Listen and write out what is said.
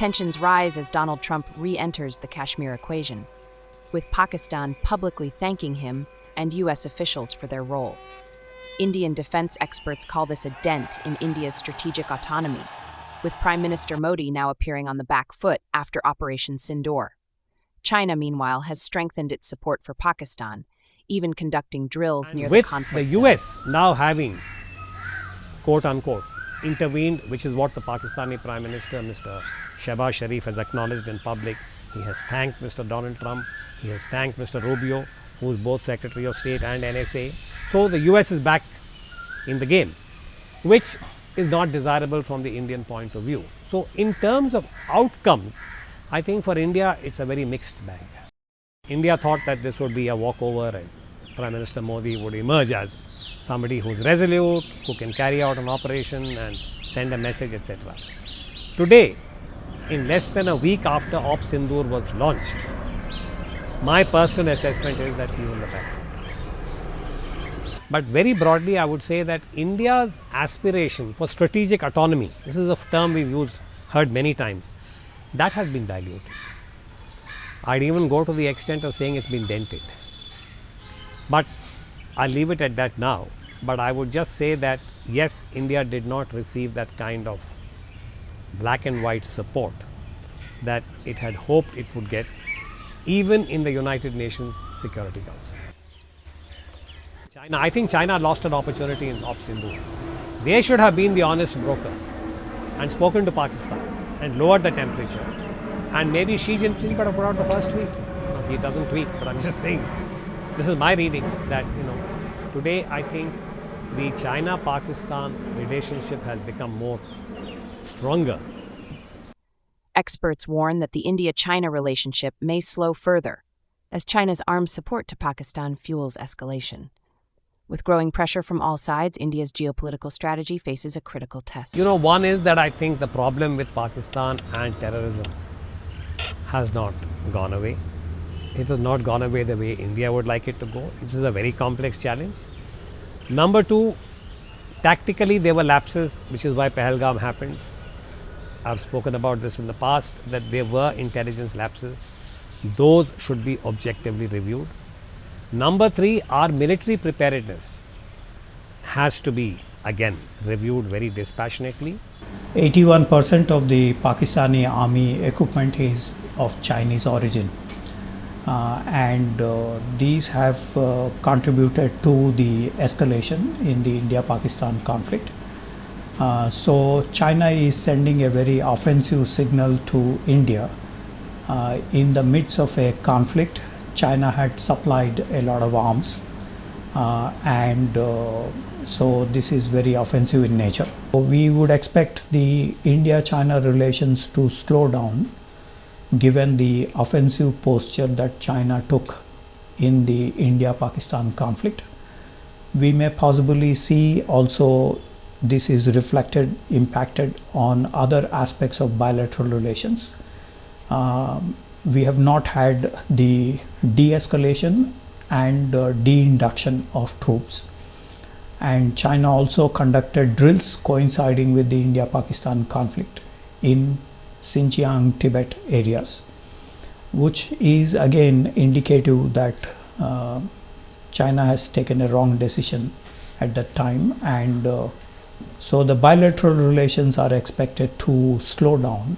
Tensions rise as Donald Trump re-enters the Kashmir equation, with Pakistan publicly thanking him and U.S. officials for their role. Indian defense experts call this a dent in India's strategic autonomy, with Prime Minister Modi now appearing on the back foot after Operation Sindoor. China, meanwhile, has strengthened its support for Pakistan, even conducting drills near the conflict zone. With the US now having, quote-unquote, intervened, which is what the Pakistani Prime Minister, Mr. Shehbaz Sharif, has acknowledged in public. He has thanked Mr. Donald Trump. He has thanked Mr. Rubio, who is both Secretary of State and NSA. So the US is back in the game, which is not desirable from the Indian point of view. So in terms of outcomes, I think for India, it's a very mixed bag. India thought that this would be a walkover and Prime Minister Modi would emerge as somebody who's resolute, who can carry out an operation and send a message, etc. Today, in less than a week after Op Sindoor was launched, my personal assessment is that he is in the back. But very broadly, I would say that India's aspiration for strategic autonomy, this is a term we've heard many times, that has been diluted. I'd even go to the extent of saying it's been dented. But I'll leave it at that now. But I would just say that yes, India did not receive that kind of black and white support that it had hoped it would get, even in the United Nations Security Council. I think China lost an opportunity in Op Sindoor. They should have been the honest broker and spoken to Pakistan and lowered the temperature. And maybe Xi Jinping could have put out the first tweet. No, he doesn't tweet, but I'm just saying, this is my reading that, today I think the China-Pakistan relationship has become more stronger. Experts warn that the India-China relationship may slow further, as China's arms support to Pakistan fuels escalation. With growing pressure from all sides, India's geopolitical strategy faces a critical test. One is that I think the problem with Pakistan and terrorism has not gone away. It has not gone away the way India would like it to go. It is a very complex challenge. Number two, tactically there were lapses, which is why Pahalgam happened. I've spoken about this in the past, that there were intelligence lapses. Those should be objectively reviewed. Number three, our military preparedness has to be, again, reviewed very dispassionately. 81% of the Pakistani army equipment is of Chinese origin. These have contributed to the escalation in the India-Pakistan conflict. So China is sending a very offensive signal to India. In the midst of a conflict, China had supplied a lot of arms, so this is very offensive in nature. We would expect the India-China relations to slow down given the offensive posture that China took in the India-Pakistan conflict. We may possibly see also this is impacted on other aspects of bilateral relations. We have not had the de-escalation and de-induction of troops. And China also conducted drills coinciding with the India-Pakistan conflict in Xinjiang, Tibet areas, which is again indicative that China has taken a wrong decision at that time, and so the bilateral relations are expected to slow down.